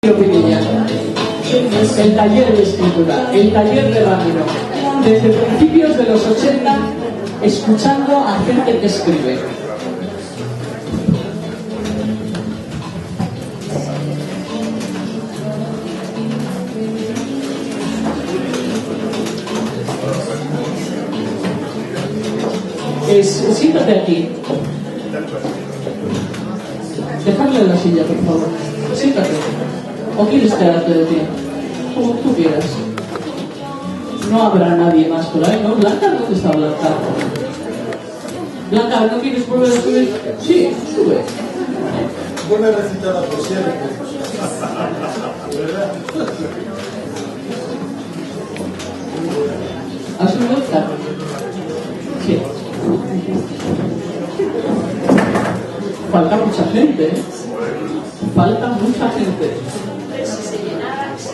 El taller de escritura, el taller de Ramiro, desde principios de los 80, escuchando a gente que escribe. Siéntate aquí. Dejadle en la silla, por favor. Siéntate. ¿O quieres quedarte de pie? Como tú quieras. No habrá nadie más por ahí, ¿no? ¿Blanca? ¿Dónde está Blanca? Blanca, ¿no quieres volver a subir? Sí, sube. Vuelve a recitar la poesía. ¿Has subido Blanca? Sí. Falta mucha gente, ¿eh? Falta mucha gente. Si se llenara, si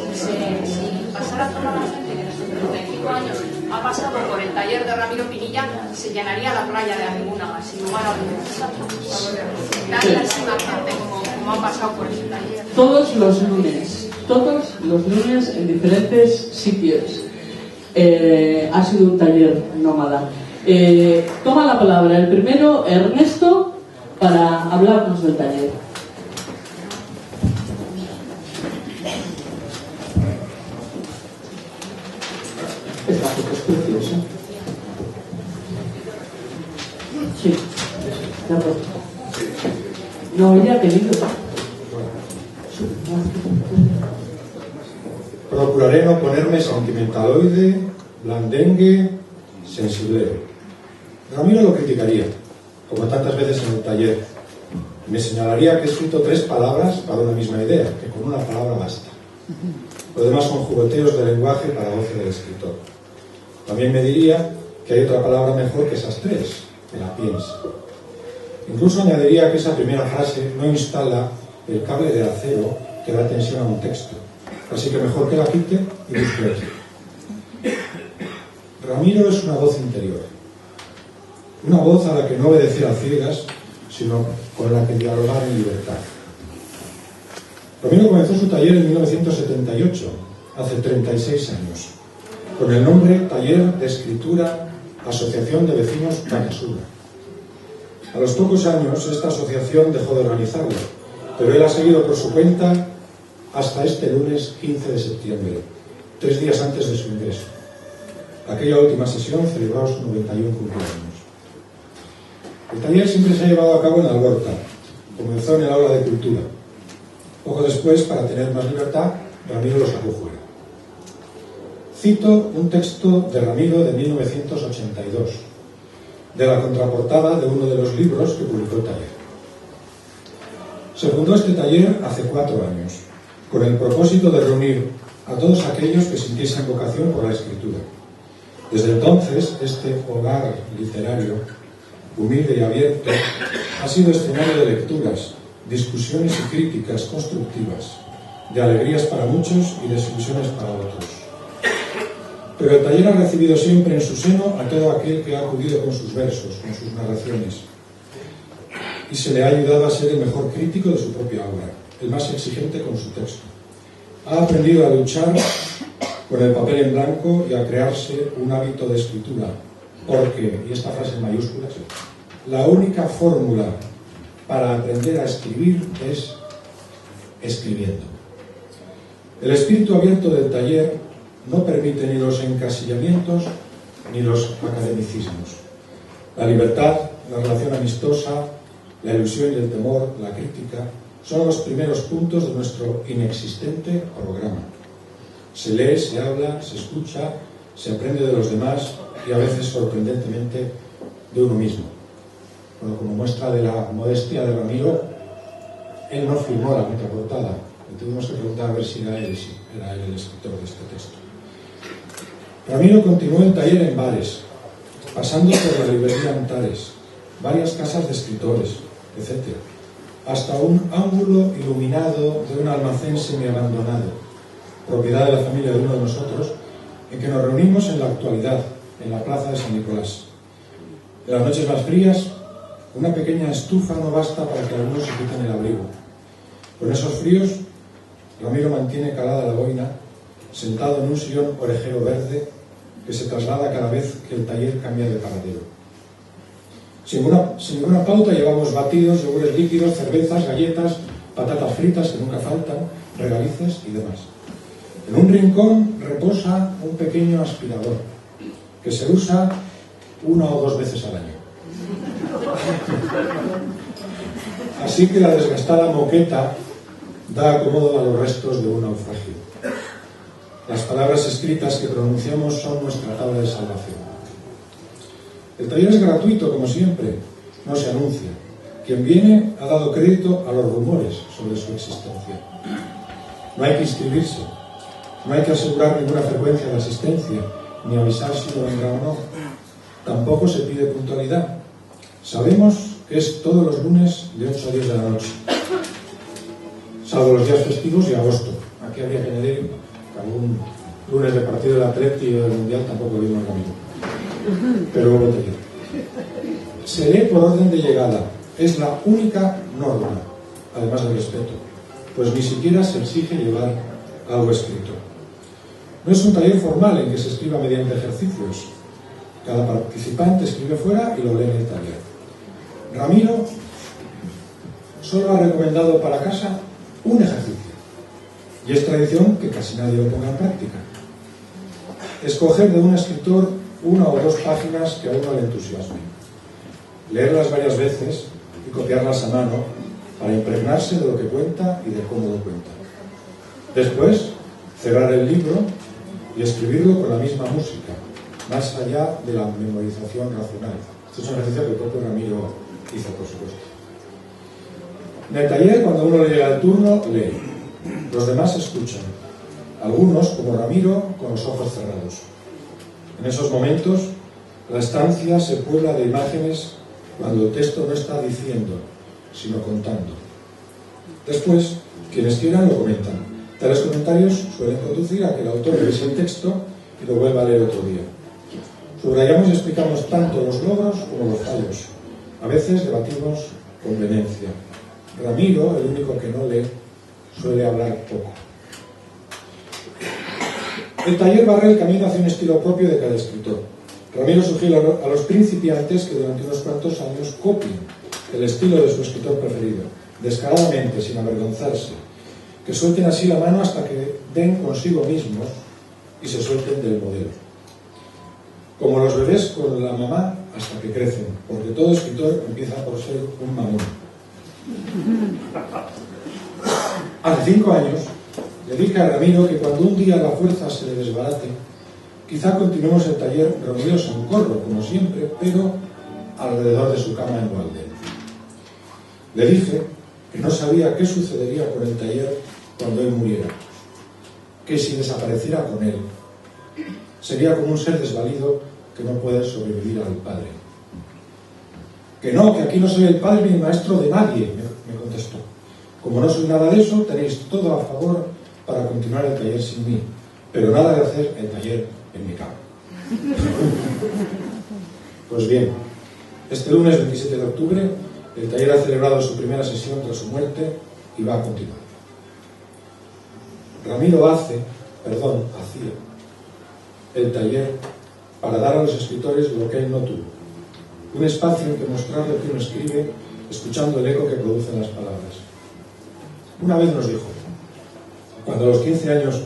pasara toda la gente que en estos 35 años ha pasado por el taller de Ramiro Pinilla, se llenaría la playa de Arimuna, sin lugar a dudas. Tantísima gente como ha pasado por ese taller. Todos los lunes en diferentes sitios. Ha sido un taller nómada. Toma la palabra el primero, Ernesto, para hablarnos del taller. Esta foto es preciosa. Sí, de acuerdo. No, ella ha querido. Procuraré no ponerme sentimentaloide, blandengue, sensiblero. Ramiro lo criticaría, como tantas veces en el taller. Me señalaría que he escrito 3 palabras para una misma idea, que con una palabra basta. Lo demás son jugueteos de lenguaje para goce del escritor. También me diría que hay otra palabra mejor que esas 3, que la piensa. Incluso añadiría que esa primera frase no instala el cable de acero que da tensión a un texto. Así que mejor que la quite y busque otro. Ramiro es una voz interior. Una voz a la que no obedecer a ciegas, sino con la que dialogar en libertad. Ramiro comenzó su taller en 1978, hace 36 años, con el nombre Taller de Escritura Asociación de Vecinos Batasuna. A los pocos años esta asociación dejó de organizarlo, pero él ha seguido por su cuenta hasta este lunes 15 de septiembre, 3 días antes de su ingreso. Aquella última sesión celebró su 91 cumpleaños. El taller siempre se ha llevado a cabo en Algorta. Comenzó en el aula de cultura. Poco después, para tener más libertad, Ramiro lo sacó fuera. Cito un texto de Ramiro de 1982, de la contraportada de uno de los libros que publicó el taller. Se fundó este taller hace 4 años, con el propósito de reunir a todos aquellos que sintiesen vocación por la escritura. Desde entonces, este hogar literario, humilde y abierto, ha sido escenario de lecturas, discusiones y críticas constructivas, de alegrías para muchos y desilusiones para otros. Pero el taller ha recibido siempre en su seno a todo aquel que ha acudido con sus versos, con sus narraciones, y se le ha ayudado a ser el mejor crítico de su propia obra, el más exigente con su texto. Ha aprendido a luchar con el papel en blanco y a crearse un hábito de escritura, porque, y esta frase en mayúsculas, la única fórmula para aprender a escribir es escribiendo. El espíritu abierto del taller no permite ni los encasillamientos ni los academicismos. La libertad, la relación amistosa, la ilusión y el temor, la crítica, son los primeros puntos de nuestro inexistente programa. Se lee, se habla, se escucha, se aprende de los demás y a veces, sorprendentemente, de uno mismo. Bueno, como muestra de la modestia de Ramiro, él no firmó la contraportada. Le tuvimos que preguntar a ver si era él el escritor de este texto. Ramiro continuó el taller en bares, pasando por la librería Antares, varias casas de escritores, etc., hasta un ángulo iluminado de un almacén semiabandonado, propiedad de la familia de uno de nosotros, en que nos reunimos en la actualidad, en la plaza de San Nicolás. En las noches más frías, una pequeña estufa no basta para que algunos se quiten el abrigo. Con esos fríos, Ramiro mantiene calada la boina, sentado en un sillón orejero verde que se traslada cada vez que el taller cambia de paradero. Sin ninguna pauta llevamos batidos, yogures líquidos, cervezas, galletas, patatas fritas que nunca faltan, regalices y demás. En un rincón reposa un pequeño aspirador que se usa 1 o 2 veces al año. Así que la desgastada moqueta da acomodo a los restos de un naufragio. Las palabras escritas que pronunciamos son nuestra tabla de salvación. El taller es gratuito, como siempre, no se anuncia. Quien viene ha dado crédito a los rumores sobre su existencia. No hay que inscribirse, no hay que asegurar ninguna frecuencia de asistencia, ni avisar si uno vendrá o no. Tampoco se pide puntualidad. Sabemos que es todos los lunes de 8 a 10 de la noche, salvo los días festivos y agosto. Aquí habría que añadir que algún lunes de partido del Atleti y del Mundial tampoco vimos camino. Pero hubo taller. Se lee por orden de llegada. Es la única norma, además del respeto, pues ni siquiera se exige llevar algo escrito. No es un taller formal en que se escriba mediante ejercicios. Cada participante escribe fuera y lo lee en el taller. Ramiro solo ha recomendado para casa un ejercicio, y es tradición que casi nadie lo ponga en práctica. Escoger de un escritor 1 o 2 páginas que a uno le entusiasmen, leerlas varias veces y copiarlas a mano para impregnarse de lo que cuenta y de cómo lo cuenta. Después, cerrar el libro y escribirlo con la misma música, más allá de la memorización racional. Esto es un ejercicio que el propio Ramiro hizo, por supuesto. En el taller, cuando uno le llega el turno, lee. Los demás escuchan. Algunos, como Ramiro, con los ojos cerrados. En esos momentos, la estancia se puebla de imágenes cuando el texto no está diciendo, sino contando. Después, quienes quieran lo comentan. Tales comentarios suelen conducir a que el autor revise el texto y lo vuelva a leer otro día. Subrayamos y explicamos tanto los logros como los fallos. A veces debatimos con vehemencia. Ramiro, el único que no lee, suele hablar poco. El taller barre el camino hacia un estilo propio de cada escritor. Ramiro sugiere a los principiantes que durante unos cuantos años copien el estilo de su escritor preferido, descaradamente, sin avergonzarse, que suelten así la mano hasta que den consigo mismos y se suelten del modelo. Como los bebés con la mamá hasta que crecen, porque todo escritor empieza por ser un mamón. Hace 5 años le dije a Ramiro que cuando un día la fuerza se le desbarate, quizá continuemos el taller reunidos en corro, como siempre, pero alrededor de su cama en Walden. Le dije que no sabía qué sucedería con el taller cuando él muriera, que si desapareciera con él, sería como un ser desvalido que no puede sobrevivir al padre. Que no, que aquí no soy el padre ni el maestro de nadie, me contestó. Como no soy nada de eso, tenéis todo a favor para continuar el taller sin mí, pero nada de hacer el taller en mi cama. Pues bien, este lunes 27 de octubre, el taller ha celebrado su primera sesión tras su muerte y va a continuar. Ramiro hacía el taller para dar a los escritores lo que él no tuvo. Un espacio en que mostrar lo que uno escribe, escuchando el eco que producen las palabras. Una vez nos dijo, cuando a los 15 años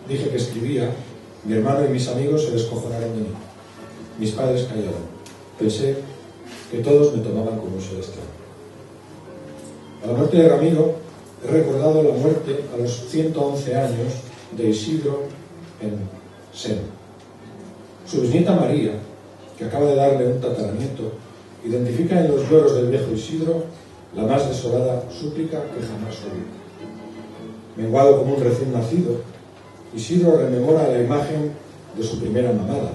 dije que escribía, mi hermano y mis amigos se descojonaron de mí. Mis padres callaron. Pensé que todos me tomaban como un ser extraño. A la muerte de Ramiro he recordado la muerte a los 111 años de Isidro en Sena. Su bisnieta María, que acaba de darle un tataranieto, identifica en los lloros del viejo Isidro la más desolada súplica que jamás oí. Menguado como un recién nacido, Isidro rememora la imagen de su primera mamada,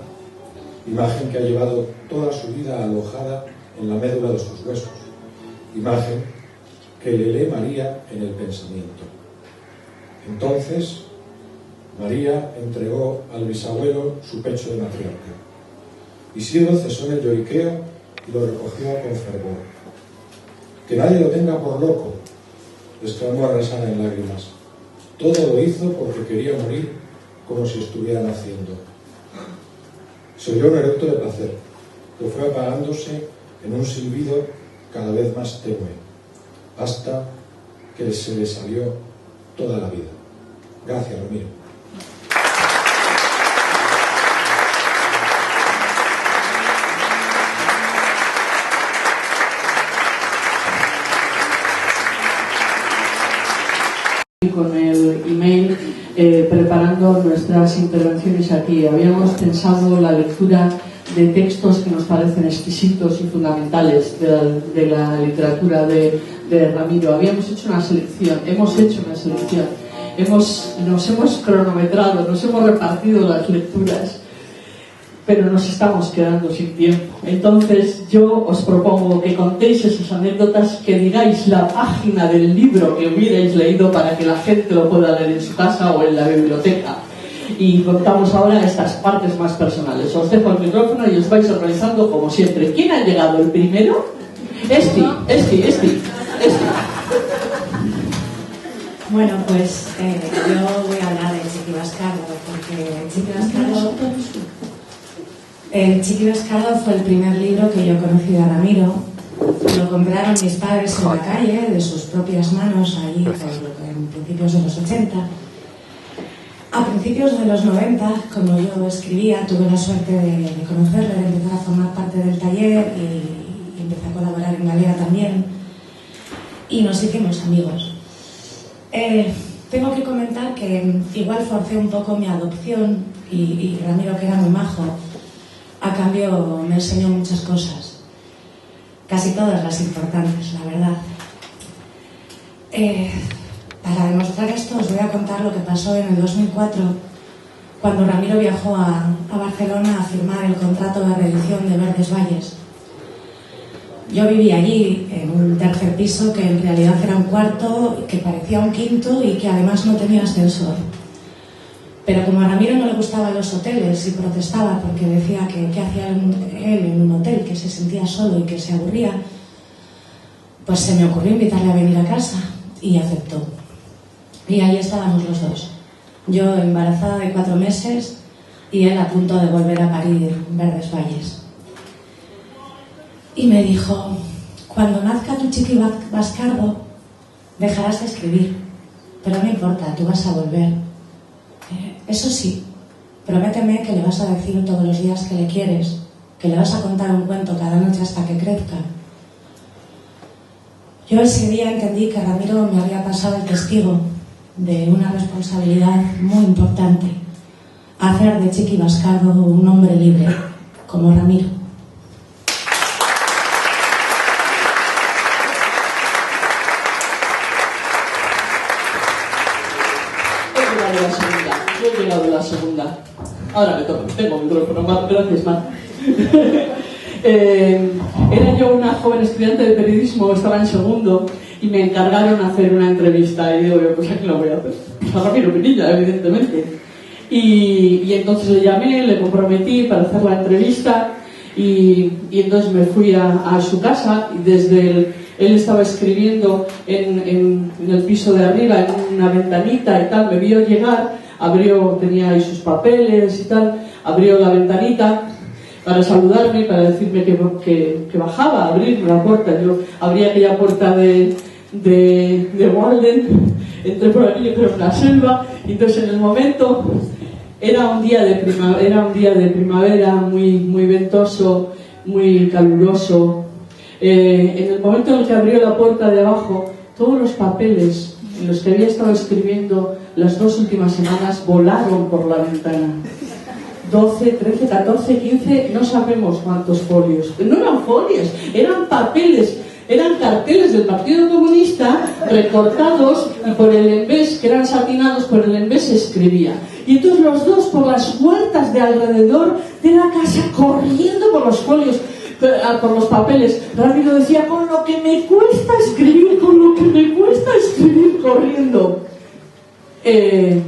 imagen que ha llevado toda su vida alojada en la médula de sus huesos, imagen que le lee María en el pensamiento. Entonces, María entregó al bisabuelo su pecho de matriarca. Isidro cesó en el lloriqueo y lo recogió con fervor. Que nadie lo tenga por loco, exclamó arrasada en lágrimas. Todo lo hizo porque quería morir como si estuviera naciendo. Se oyó un eructo de placer, que fue apagándose en un silbido cada vez más tenue, hasta que se le salió toda la vida. Gracias, Ramiro. Con el email preparando nuestras intervenciones aquí. Habíamos pensado la lectura de textos que nos parecen exquisitos y fundamentales de la literatura de Ramiro. Habíamos hecho una selección, nos hemos cronometrado, nos hemos repartido las lecturas, pero nos estamos quedando sin tiempo. Entonces yo os propongo que contéis esas anécdotas, que digáis la página del libro que hubierais leído para que la gente lo pueda leer en su casa o en la biblioteca. Y contamos ahora estas partes más personales. Os dejo el micrófono y os vais organizando como siempre. ¿Quién ha llegado el primero? Esti. Bueno, pues yo voy a hablar de Chiqui Bascardo, porque Chiqui Bascardo fue el primer libro que yo conocí de Ramiro. Lo compraron mis padres en la calle, de sus propias manos, allí en principios de los 80. A principios de los 90, como yo escribía, tuve la suerte de conocerle, de empezar a formar parte del taller y empecé a colaborar en Galera también. Y nos hicimos amigos. Tengo que comentar que igual forcé un poco mi adopción y Ramiro, que era muy majo, a cambio me enseñó muchas cosas, casi todas las importantes, la verdad. Para demostrar esto os voy a contar lo que pasó en el 2004, cuando Ramiro viajó a Barcelona a firmar el contrato de reedición de Verdes Valles. Yo vivía allí en un tercer piso que en realidad era un cuarto, que parecía un quinto y que además no tenía ascensor. Pero como a Ramiro no le gustaban los hoteles y protestaba porque decía que qué hacía él en un hotel, que se sentía solo y que se aburría, pues se me ocurrió invitarle a venir a casa y aceptó. Y ahí estábamos los dos. Yo embarazada de 4 meses y él a punto de volver a parir en Verdes Valles. Y me dijo: cuando nazca tu Chiqui Bascardo, dejarás de escribir, pero no importa, tú vas a volver. Eso sí, prométeme que le vas a decir todos los días que le quieres, que le vas a contar un cuento cada noche hasta que crezca. Yo ese día entendí que Ramiro me había pasado el testigo de una responsabilidad muy importante: hacer de Chiqui Bascardo un hombre libre, como Ramiro. Yo he llegado de la segunda. Ahora me toca, tengo micrófono, gracias, Mar. Era yo una joven estudiante de periodismo, estaba en segundo y me encargaron hacer una entrevista y digo, pues aquí lo voy a hacer. A Ramiro Pinilla, evidentemente. Y entonces le llamé, le comprometí para hacer la entrevista y entonces me fui a su casa y desde él estaba escribiendo en el piso de arriba, en una ventanita y tal, me vio llegar, tenía ahí sus papeles y tal, abrió la ventanita para saludarme, para decirme que bajaba, a abrirme la puerta. Yo abrí aquella puerta de Walden, entré por aquí, yo creo, en la selva, y entonces en el momento, era un día de primavera muy ventoso, muy caluroso. En el momento en el que abrió la puerta de abajo, todos los papeles en los que había estado escribiendo las 2 últimas semanas volaron por la ventana. 12, 13, 14, 15, no sabemos cuántos folios. No eran folios, eran papeles, eran carteles del Partido Comunista recortados y por el envés, que eran satinados, por el envés se escribía. Y entonces los dos por las huertas de alrededor de la casa, corriendo por los folios, por los papeles. Ramiro decía: con lo que me cuesta escribir, corriendo.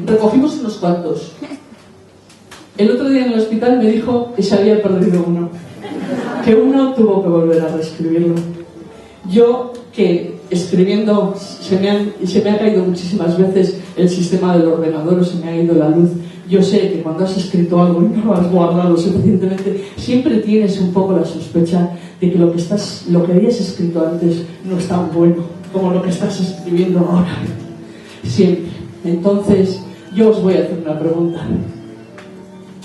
Recogimos unos cuantos. El otro día en el hospital me dijo que se había perdido uno, que uno tuvo que volver a reescribirlo. Yo, que escribiendo, se me ha caído muchísimas veces el sistema del ordenador o se me ha ido la luz. Yo sé que cuando has escrito algo y no lo has guardado suficientemente, siempre tienes un poco la sospecha de que lo que habías escrito antes no es tan bueno como lo que estás escribiendo ahora. Siempre. Entonces, yo os voy a hacer una pregunta.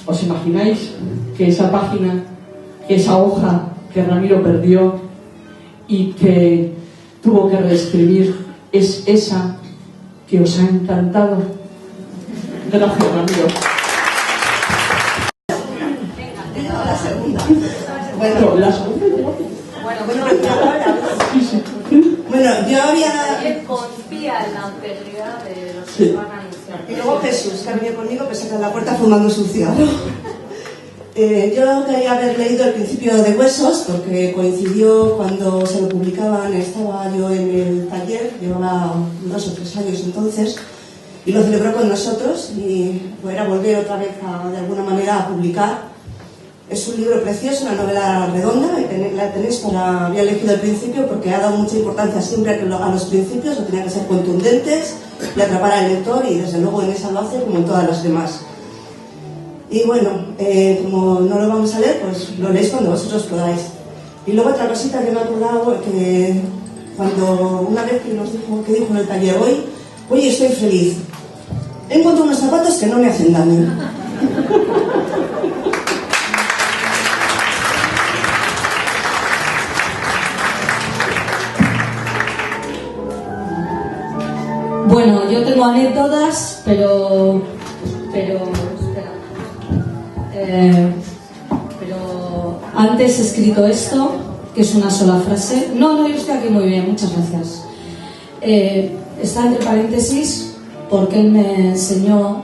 ¿Os imagináis que esa página, que esa hoja que Ramiro perdió y que tuvo que reescribir es esa que os ha encantado? Gracias, Ramiro. La segunda. Bueno, la segunda. Bueno, yo había... Él confía en la integridad de los Sí. que van a anunciar. Y luego Jesús, que ha venido conmigo, que se queda en la puerta fumando su cigarro. Yo quería haber leído El principio de Huesos, porque coincidió cuando se lo publicaban, estaba yo en el taller, llevaba 2 o 3 años entonces, y lo celebró con nosotros, y pues era volver otra vez de alguna manera a publicar. Es un libro precioso, una novela redonda, y la tenéis para... Había elegido El principio porque ha dado mucha importancia siempre a los principios, no tenían que ser contundentes y atrapar al lector, y desde luego en esa lo hace como en todas las demás. Y bueno, como no lo vamos a leer, pues lo leéis cuando vosotros podáis. Y luego otra cosita que me ha acordado, que cuando una vez que dijo en el taller, hoy estoy feliz, he encontrado unos zapatos que no me hacen daño. Bueno, yo tengo anécdotas, pero espera. Pero antes he escrito esto, que es una sola frase. No, yo estoy aquí muy bien, muchas gracias. Está entre paréntesis porque él me enseñó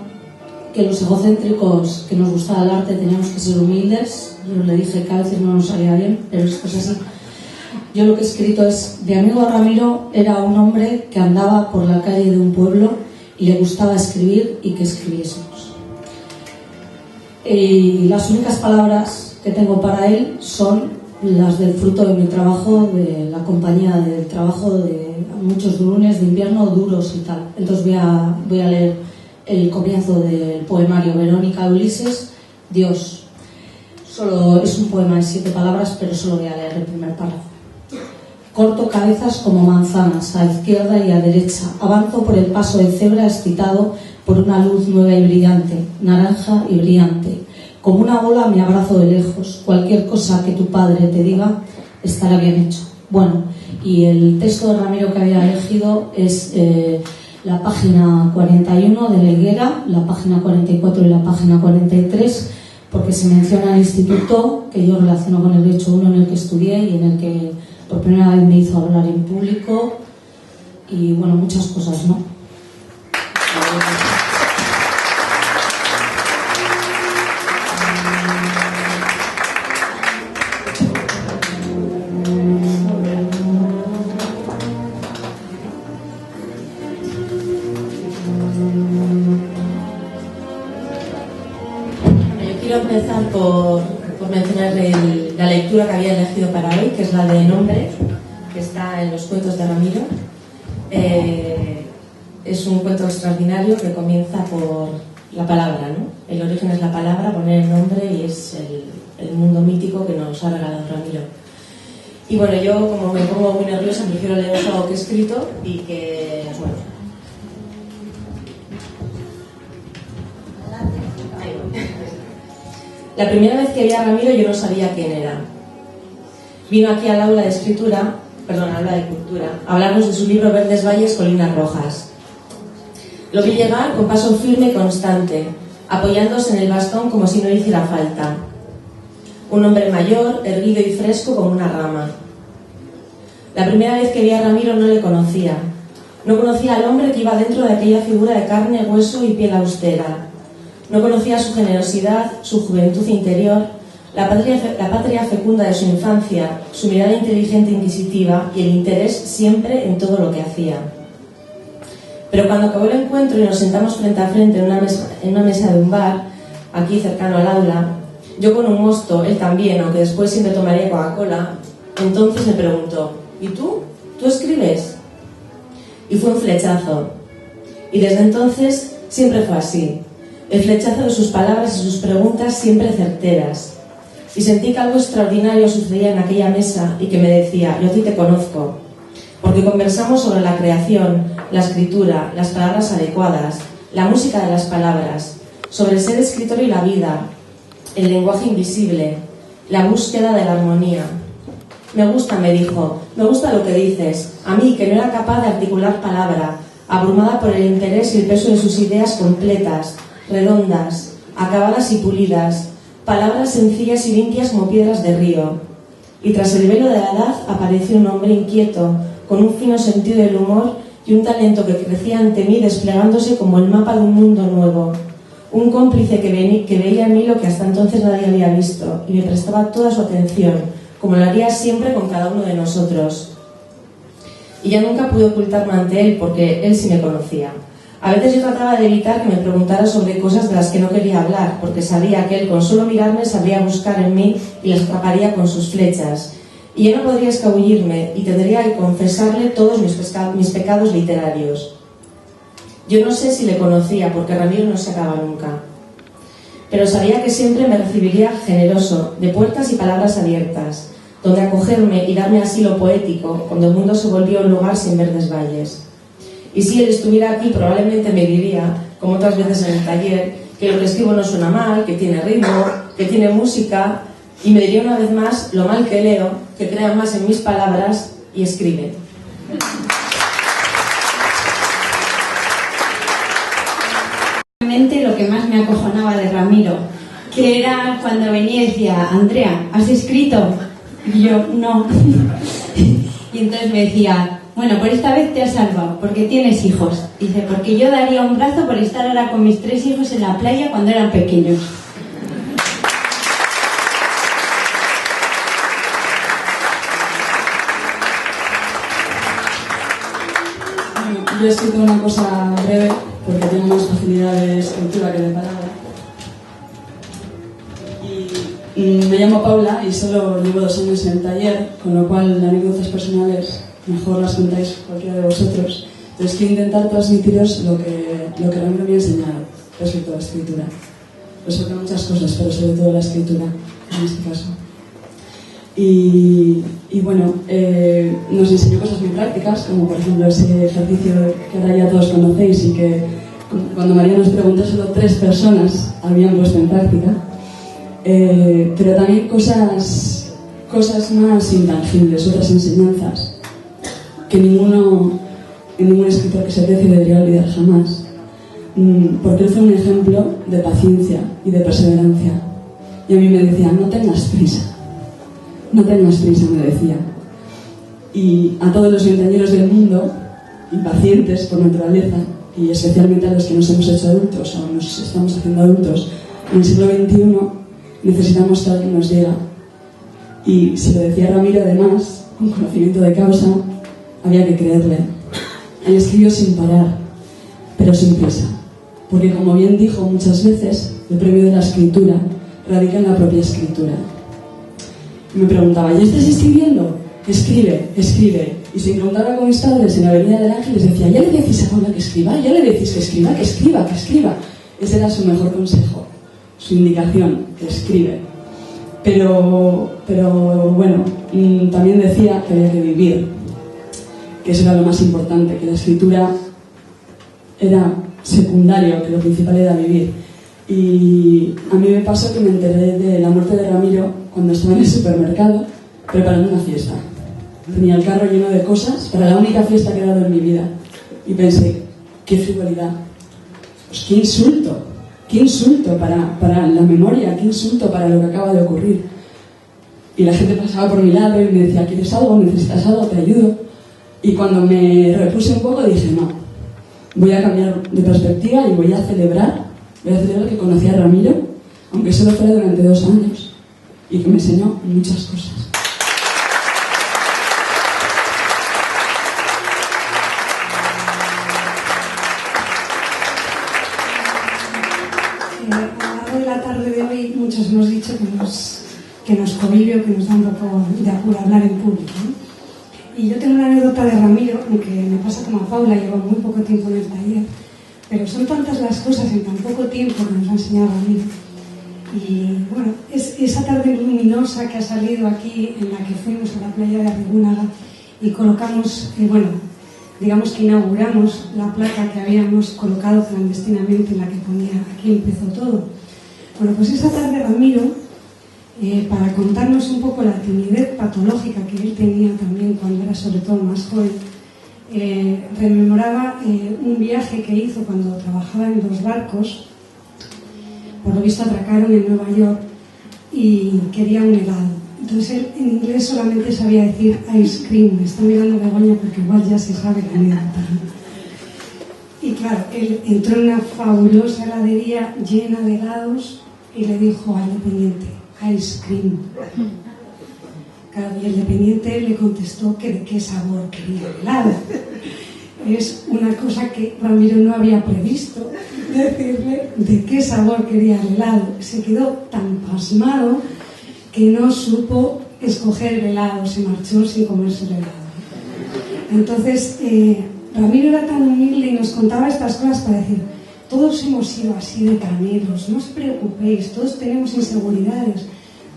que los egocéntricos que nos gustaba el arte teníamos que ser humildes. Yo le dije que a veces no nos salía bien, pero esto es así. Yo lo que he escrito es: mi amigo Ramiro era un hombre que andaba por la calle de un pueblo y le gustaba escribir y que escribiésemos. Y las únicas palabras que tengo para él son las del fruto de mi trabajo, de la compañía del trabajo, de muchos lunes de invierno duros y tal. Entonces voy a leer el comienzo del poemario Verónica de Ulises, Dios. Solo es un poema de 7 palabras, pero solo voy a leer el primer párrafo. Corto cabezas como manzanas, a izquierda y a derecha. Avanzo por el paso de cebra excitado por una luz nueva y brillante, naranja y brillante. Como una bola me abrazo de lejos. Cualquier cosa que tu padre te diga estará bien hecho. Bueno, y el texto de Ramiro que había elegido es la página 41 de La Higuera, la página 44 y la página 43, porque se menciona el instituto, que yo relaciono con el derecho 1 en el que estudié y en el que por primera vez me hizo hablar en público, y bueno, muchas cosas, ¿no? Yo quiero empezar por mencionar la lectura que había elegido para hoy, que es la de Nombre, que está en los cuentos de Ramiro. Es un cuento extraordinario que comienza por la palabra, ¿no? El origen es la palabra, poner el nombre, y es el mundo mítico que nos ha regalado Ramiro. Y bueno, yo como me pongo muy nerviosa, prefiero leer algo que he escrito y que, bueno. Ahí voy. La primera vez que vi a Ramiro yo no sabía quién era. Vino aquí al aula de escritura, perdón, aula de cultura, a hablarnos de su libro Verdes Valles, Colinas Rojas. Lo vi llegar con paso firme y constante, apoyándose en el bastón como si no hiciera falta. Un hombre mayor, erguido y fresco como una rama. La primera vez que vi a Ramiro no le conocía. No conocía al hombre que iba dentro de aquella figura de carne, hueso y piel austera. No conocía su generosidad, su juventud interior, la patria fecunda de su infancia, su mirada inteligente e inquisitiva y el interés siempre en todo lo que hacía. Pero cuando acabó el encuentro y nos sentamos frente a frente en una mesa de un bar, aquí cercano al aula, yo con un mosto, él también, aunque después siempre tomaría Coca-Cola, entonces me preguntó: ¿y tú? ¿Tú escribes? y fue un flechazo. Y desde entonces siempre fue así. El flechazo de sus palabras y sus preguntas siempre certeras. Y sentí que algo extraordinario sucedía en aquella mesa y que me decía: yo a ti te conozco. Porque conversamos sobre la creación, la escritura, las palabras adecuadas, la música de las palabras, sobre el ser escritor y la vida, el lenguaje invisible, la búsqueda de la armonía. Me gusta, me dijo, me gusta lo que dices. A mí, que no era capaz de articular palabra, abrumada por el interés y el peso de sus ideas completas, redondas, acabadas y pulidas, palabras sencillas y limpias como piedras de río. Y tras el velo de la edad apareció un hombre inquieto, con un fino sentido del humor y un talento que crecía ante mí desplegándose como el mapa de un mundo nuevo. Un cómplice que veía en mí lo que hasta entonces nadie había visto y me prestaba toda su atención, como lo haría siempre con cada uno de nosotros. Y ya nunca pude ocultarme ante él porque él sí me conocía. A veces yo trataba de evitar que me preguntara sobre cosas de las que no quería hablar, porque sabía que él con solo mirarme sabría buscar en mí y las atraparía con sus flechas. Y yo no podría escabullirme y tendría que confesarle todos mis pecados literarios. Yo no sé si le conocía, porque Ramiro no se acaba nunca. Pero sabía que siempre me recibiría generoso, de puertas y palabras abiertas, donde acogerme y darme asilo poético, cuando el mundo se volvió un lugar sin verdes valles. Y si él estuviera aquí, probablemente me diría, como otras veces en el taller, que lo que escribo no suena mal, que tiene ritmo, que tiene música, y me diría una vez más lo mal que leo, que crea más en mis palabras y escribe. Lo que más me acojonaba de Ramiro, que era cuando venía y decía: Andrea, ¿has escrito? Y yo, no. Y entonces me decía: bueno, por esta vez te has salvado, porque tienes hijos. Dice: porque yo daría un brazo por estar ahora con mis 3 hijos en la playa cuando eran pequeños. Yo he escrito una cosa breve porque tengo más facilidad de escritura que de palabra. Y me llamo Paula y solo llevo 2 años en el taller, con lo cual anécdotas personales mejor las contáis cualquiera de vosotros. Entonces quiero intentar transmitiros lo que Ramiro me ha enseñado respecto a la escritura. Respecto a muchas cosas, pero sobre todo la escritura, en este caso. Y bueno, nos enseñó cosas muy prácticas, como por ejemplo ese ejercicio que ahora ya todos conocéis y que cuando María nos preguntó solo 3 personas habían puesto en práctica, pero también cosas más intangibles, otras enseñanzas que ningún escritor que se precie debería olvidar jamás, porque él fue un ejemplo de paciencia y de perseverancia. Y a mí me decía: no tengas prisa, me decía. Y a todos los veinteañeros del mundo, impacientes por naturaleza, y especialmente a los que nos hemos hecho adultos o nos estamos haciendo adultos en el siglo XXI, necesitamos que alguien nos diga. Y si lo decía Ramiro, además, con conocimiento de causa, había que creerle. Él escribió sin parar, pero sin prisa, porque, como bien dijo muchas veces, el premio de la escritura radica en la propia escritura. Y me preguntaba: ¿ya estás escribiendo? Escribe, escribe. Y sin preguntarla con mis padres en la Avenida del Ángel, les decía: ¿ya le decís a Paula que escriba? ¿Ya le decís que escriba? Que escriba, que escriba. Ese era su mejor consejo, su indicación: que escribe. Pero bueno, también decía que había que vivir, que eso era lo más importante, que la escritura era secundario, que lo principal era vivir. Y a mí me pasó que me enteré de la muerte de Ramiro cuando estaba en el supermercado preparando una fiesta. Tenía el carro lleno de cosas para la única fiesta que he dado en mi vida. Y pensé: qué frivolidad. Pues qué insulto para la memoria, qué insulto para lo que acaba de ocurrir. Y la gente pasaba por mi lado y me decía: ¿quieres algo? ¿Necesitas algo? ¿Te ayudo? Y cuando me repuse un poco dije: no, voy a cambiar de perspectiva y voy a celebrar que conocí a Ramiro, aunque solo fuera durante 2 años, y que me enseñó muchas cosas. A lo largo de la tarde de hoy muchos hemos dicho que nos convive o que nos da un poco de apuro hablar en público, ¿no? Y yo tengo una anécdota de Ramiro, aunque me pasa como a Paula, llevo muy poco tiempo en el taller, pero son tantas las cosas en tan poco tiempo que nos va a enseñar Ramiro. Y bueno, esa tarde luminosa que ha salido aquí, en la que fuimos a la playa de Arrigúnaga y colocamos, digamos que inauguramos la placa que habíamos colocado clandestinamente en la que ponía "aquí empezó todo". Bueno, pues esa tarde Ramiro, para contarnos un poco la timidez patológica que él tenía también cuando era sobre todo más joven, rememoraba un viaje que hizo cuando trabajaba en 2 barcos. Por lo visto atracaron en Nueva York y quería un helado. Entonces él en inglés solamente sabía decir ice cream. Me está mirando Begoña porque igual ya se sabe la anécdota. Y claro, él entró en una fabulosa heladería llena de helados y le dijo al dependiente ice cream. Claro, y el dependiente le contestó que de qué sabor quería el helado. Es una cosa que Ramiro no había previsto, decirle de qué sabor quería el helado. Se quedó tan pasmado que no supo escoger el helado, se marchó sin comerse el helado. Entonces, Ramiro era tan humilde y nos contaba estas cosas para decir: todos hemos sido así de caneros, no os preocupéis, todos tenemos inseguridades,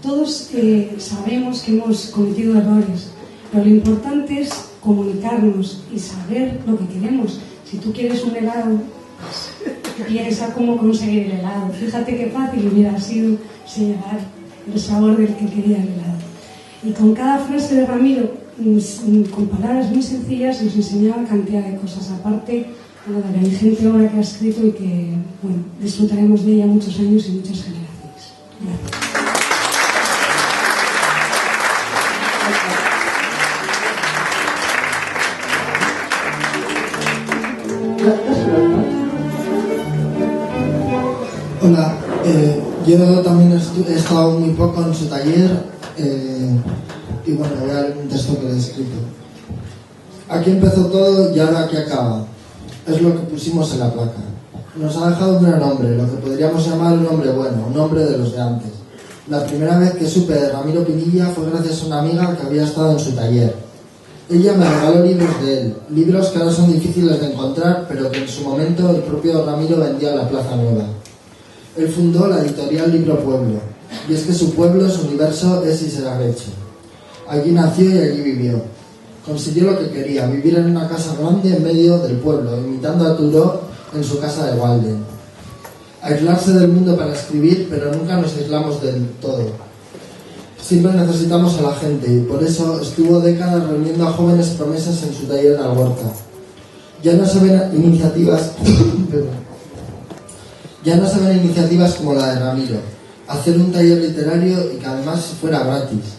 todos sabemos que hemos cometido errores, pero lo importante es comunicarnos y saber lo que queremos. Si tú quieres un helado, pues piensa cómo conseguir el helado. Fíjate qué fácil hubiera sido señalar el sabor del que quería el helado. Y con cada frase de Ramiro, con palabras muy sencillas, nos enseñaba cantidad de cosas. Aparte, de la ingente obra que ha escrito y que, disfrutaremos de ella muchos años y muchas generaciones. Gracias. Hola, yo también he estado muy poco en su taller y voy a leer un texto que le he escrito. Aquí empezó todo y ahora aquí acaba. Es lo que pusimos en la placa. Nos ha dejado un gran hombre, lo que podríamos llamar un hombre bueno, un hombre de los de antes. La primera vez que supe de Ramiro Pinilla fue gracias a una amiga que había estado en su taller. Ella me regaló libros de él, libros que ahora son difíciles de encontrar, pero que en su momento el propio Ramiro vendía en la Plaza Nueva. Él fundó la editorial Libro Pueblo, y es que su pueblo, su universo, es y será Guecho. Allí nació y allí vivió. Consiguió lo que quería, vivir en una casa grande en medio del pueblo, imitando a Turó en su casa de Walden. Aislarse del mundo para escribir, pero nunca nos aislamos del todo. Siempre necesitamos a la gente y por eso estuvo décadas reuniendo a jóvenes promesas en su taller en Algorta. Ya no se ven iniciativas como la de Ramiro, hacer un taller literario y que además fuera gratis.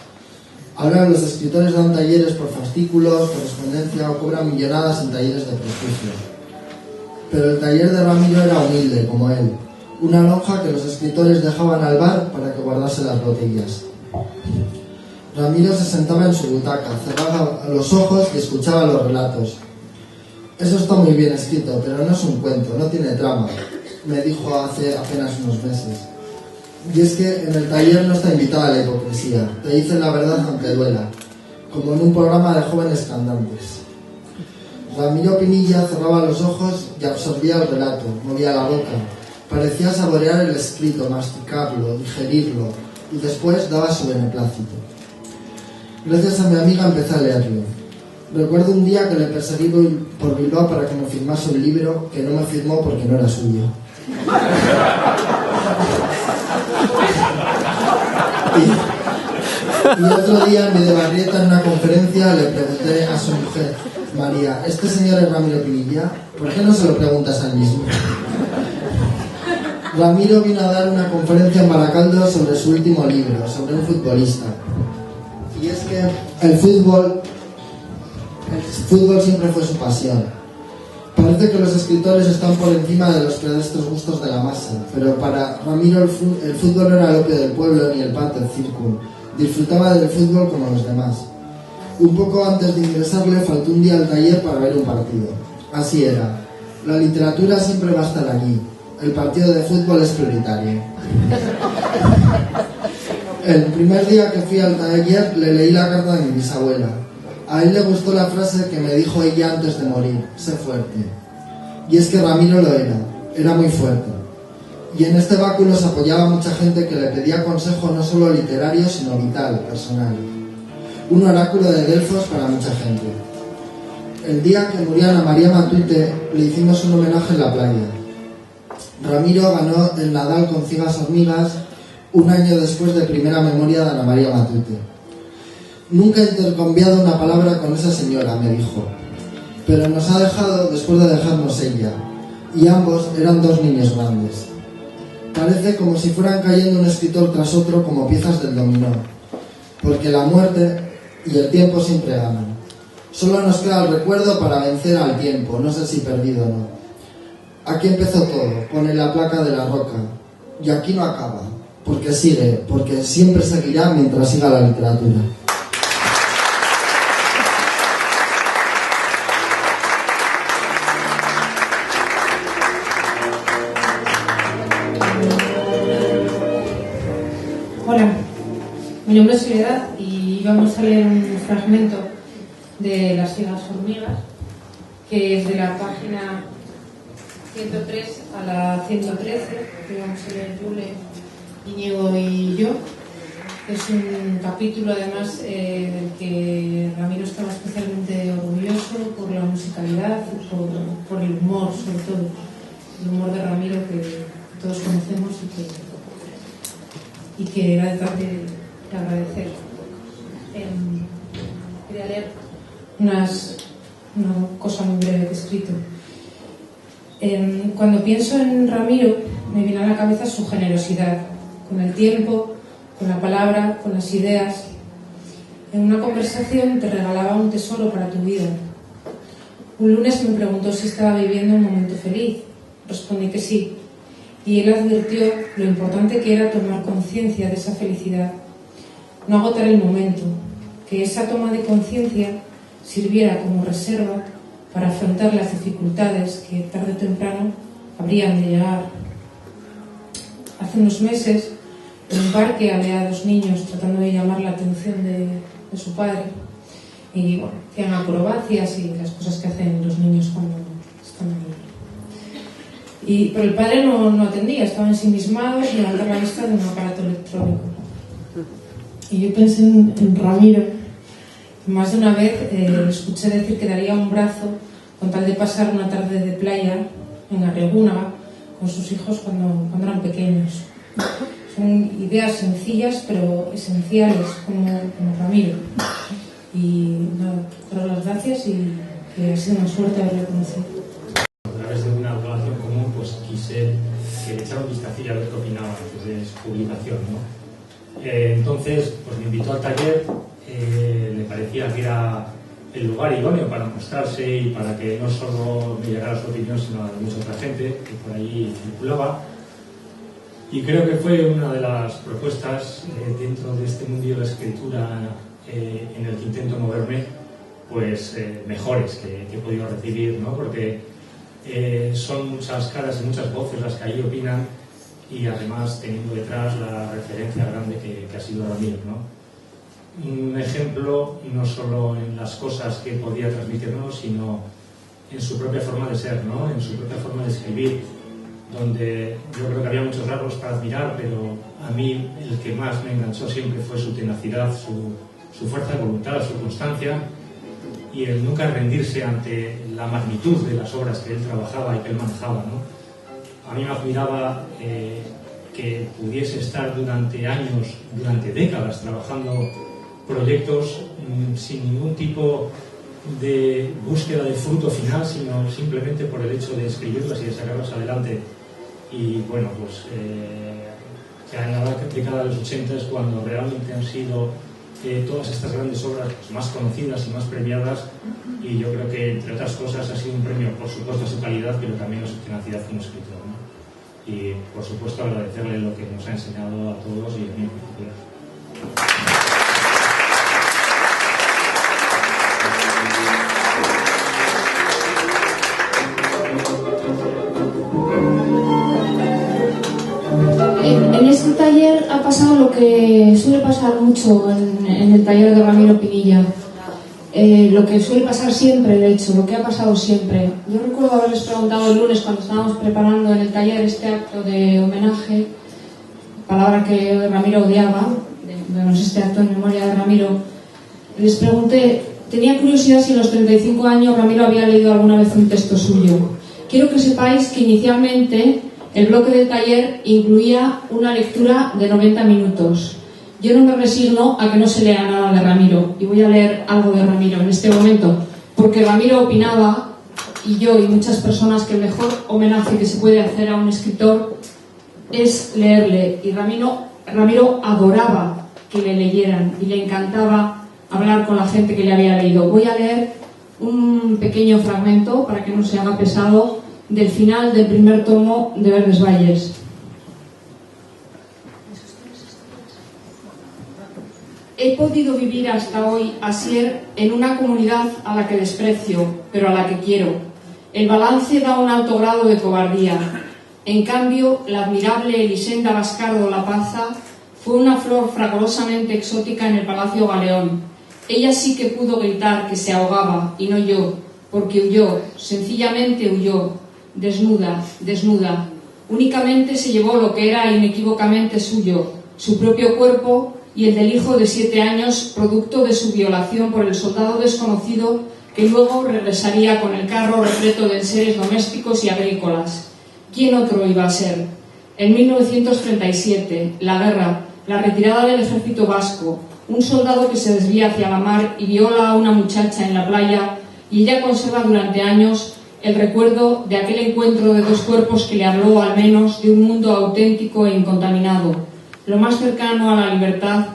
Ahora los escritores dan talleres por fascículos, correspondencia o cobran millonadas en talleres de prestigio. Pero el taller de Ramiro era humilde, como él, una lonja que los escritores dejaban al bar para que guardase las botellas. Ramiro se sentaba en su butaca, cerraba los ojos y escuchaba los relatos. Eso está muy bien escrito, pero no es un cuento, no tiene trama, me dijo hace apenas unos meses. Y es que en el taller no está invitada la hipocresía, te dicen la verdad aunque duela, como en un programa de jóvenes cantantes. Ramiro Pinilla cerraba los ojos y absorbía el relato, movía la boca, parecía saborear el escrito, masticarlo, digerirlo, y después daba su beneplácito. Gracias a mi amiga empecé a leerlo. Recuerdo un día que le perseguí por Bilbao para que me firmase un libro que no me firmó porque no era suyo. Y otro día en Videbarrieta, en una conferencia, le pregunté a su mujer, María, ¿este señor es Ramiro Pinilla? ¿Por qué no se lo preguntas a él mismo? Ramiro vino a dar una conferencia en Baracaldo sobre su último libro, sobre un futbolista. Y es que el fútbol siempre fue su pasión. Parece que los escritores están por encima de los pedestres gustos de la masa, pero para Ramiro el fútbol no era el opio del pueblo ni el pan del círculo. Disfrutaba del fútbol como los demás. Un poco antes de ingresarle faltó un día al taller para ver un partido. Así era. La literatura siempre va a estar allí. El partido de fútbol es prioritario. El primer día que fui al taller le leí la carta de mi bisabuela. A él le gustó la frase que me dijo ella antes de morir: sé fuerte. Y es que Ramiro lo era muy fuerte. Y en este báculo se apoyaba mucha gente que le pedía consejo no solo literario, sino vital, personal. Un oráculo de Delfos para mucha gente. El día que murió Ana María Matute, le hicimos un homenaje en la playa. Ramiro ganó el Nadal con ciegas hormigas un año después de primera memoria de Ana María Matute. Nunca he intercambiado una palabra con esa señora, me dijo, pero nos ha dejado después de dejarnos ella, y ambos eran dos niños grandes. Parece como si fueran cayendo un escritor tras otro como piezas del dominó, porque la muerte y el tiempo siempre ganan. Solo nos queda el recuerdo para vencer al tiempo, no sé si perdido o no. Aquí empezó todo, pone la placa de la roca, y aquí no acaba, porque sigue, porque siempre seguirá mientras siga la literatura. Hola, mi nombre es Soledad y vamos a leer un fragmento de Las ciegas hormigas, que es de la página 103 a la 113, que vamos a leer Yule, Íñigo y yo. Es un capítulo además del que Ramiro estaba especialmente orgulloso por la musicalidad y por el humor, sobre todo el humor de Ramiro que todos conocemos y que era de agradecer. Quería leer una cosa muy breve que he escrito. Cuando pienso en Ramiro me viene a la cabeza su generosidad con el tiempo, con la palabra, con las ideas. En una conversación te regalaba un tesoro para tu vida. Un lunes me preguntó si estaba viviendo un momento feliz. Respondí que sí. Y él advirtió lo importante que era tomar conciencia de esa felicidad, no agotar el momento, que esa toma de conciencia sirviera como reserva para afrontar las dificultades que tarde o temprano habrían de llegar. Hace unos meses, en un parque había a dos niños tratando de llamar la atención de su padre y bueno, hacían acrobacias y las cosas que hacen los niños cuando están ahí. Pero el padre no atendía, estaba ensimismado y levantaba la vista de un aparato electrónico. Y yo pensé en Ramiro. Más de una vez le escuché decir que daría un brazo con tal de pasar una tarde de playa en Arregúnaga con sus hijos cuando eran pequeños. Son ideas sencillas pero esenciales como Ramiro. Y nada, daros las gracias y que ha sido una suerte haberle conocido. A través de una relación común, pues quise que le echara un vistacillo a ver qué opinaba antes de su publicación, ¿no? Entonces, pues me invitó al taller, le parecía que era el lugar idóneo para mostrarse y para que no solo me llegara su opinión, sino a mucha otra gente que por allí circulaba. Y creo que fue una de las propuestas dentro de este mundo de la escritura en el que intento moverme, pues mejores que he podido recibir, ¿no? Porque son muchas caras y muchas voces las que ahí opinan y además teniendo detrás la referencia grande que ha sido Ramiro, ¿no? Un ejemplo no solo en las cosas que podía transmitirnos, sino en su propia forma de ser, ¿no? En su propia forma de escribir, donde yo creo que había muchos rasgos para admirar, pero a mí el que más me enganchó siempre fue su tenacidad, su fuerza de voluntad, su constancia y el nunca rendirse ante la magnitud de las obras que él trabajaba y que él manejaba, ¿no? A mí me admiraba que pudiese estar durante años, durante décadas, trabajando proyectos sin ningún tipo de búsqueda de fruto final, sino simplemente por el hecho de escribirlas y de sacarlas adelante. Y bueno, pues ya en la década de los 80 es cuando realmente han sido todas estas grandes obras pues, más conocidas y más premiadas, y yo creo que entre otras cosas ha sido un premio por supuesto a su calidad, pero también a su tenacidad como escritor, ¿no? Y por supuesto agradecerle lo que nos ha enseñado a todos y a mí en particular. En este taller ha pasado lo que suele pasar mucho en el taller de Ramiro Pinilla. lo que suele pasar siempre, de hecho, lo que ha pasado siempre. Yo recuerdo haberles preguntado el lunes cuando estábamos preparando en el taller este acto de homenaje, palabra que Ramiro odiaba, este acto en memoria de Ramiro. Les pregunté, tenía curiosidad si en los 35 años Ramiro había leído alguna vez un texto suyo. Quiero que sepáis que inicialmente el bloque del taller incluía una lectura de 90 minutos. Yo no me resigno a que no se lea nada de Ramiro, y voy a leer algo de Ramiro en este momento, porque Ramiro opinaba, y yo y muchas personas, que el mejor homenaje que se puede hacer a un escritor es leerle, y Ramiro adoraba que le leyeran y le encantaba hablar con la gente que le había leído. Voy a leer un pequeño fragmento, para que no se haga pesado, del final del primer tomo de Verdes Valles. He podido vivir hasta hoy, Asier, en una comunidad a la que desprecio, pero a la que quiero. El balance da un alto grado de cobardía. En cambio, la admirable Elisenda Bascardo Lapaza fue una flor fragorosamente exótica en el Palacio Galeón. Ella sí que pudo gritar que se ahogaba, y no yo, porque huyó, sencillamente huyó, desnuda, desnuda. Únicamente se llevó lo que era inequívocamente suyo, su propio cuerpo y el del hijo de 7 años, producto de su violación por el soldado desconocido, que luego regresaría con el carro repleto de enseres domésticos y agrícolas. ¿Quién otro iba a ser? En 1937, la guerra, la retirada del ejército vasco, un soldado que se desvía hacia la mar y viola a una muchacha en la playa, y ella conserva durante años el recuerdo de aquel encuentro de dos cuerpos que le habló al menos de un mundo auténtico e incontaminado, lo más cercano a la libertad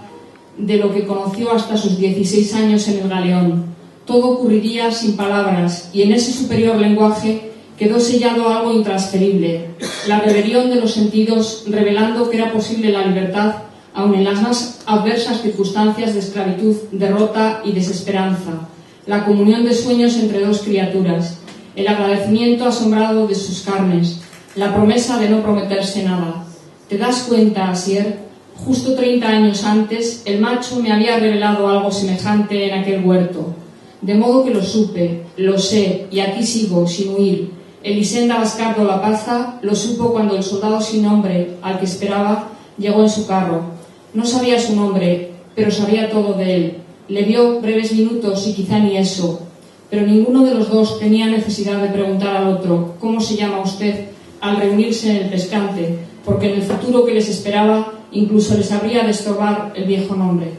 de lo que conoció hasta sus 16 años en el Galeón. Todo ocurriría sin palabras, y en ese superior lenguaje quedó sellado algo intransferible, la rebelión de los sentidos, revelando que era posible la libertad aun en las más adversas circunstancias de esclavitud, derrota y desesperanza, la comunión de sueños entre dos criaturas, el agradecimiento asombrado de sus carnes, la promesa de no prometerse nada. ¿Te das cuenta, Asier? Justo 30 años antes, el macho me había revelado algo semejante en aquel huerto. De modo que lo supe, lo sé, y aquí sigo, sin huir. Elisenda Bascardo Lapaza lo supo cuando el soldado sin nombre, al que esperaba, llegó en su carro. No sabía su nombre, pero sabía todo de él. Le vio breves minutos y quizá ni eso. Pero ninguno de los dos tenía necesidad de preguntar al otro «¿Cómo se llama usted?», al reunirse en el pescante, porque en el futuro que les esperaba incluso les habría de estorbar el viejo nombre.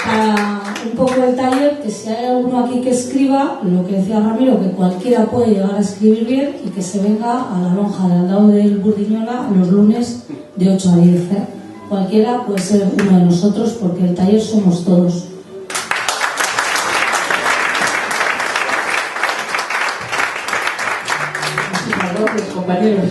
Para un poco el taller, que si hay alguno aquí que escriba, lo que decía Ramiro, que cualquiera puede llegar a escribir bien y que se venga a la lonja de al lado del Burdiñola los lunes de 8 a 10. Cualquiera puede ser uno de nosotros, porque el taller somos todos. Muchísimas gracias, compañeros.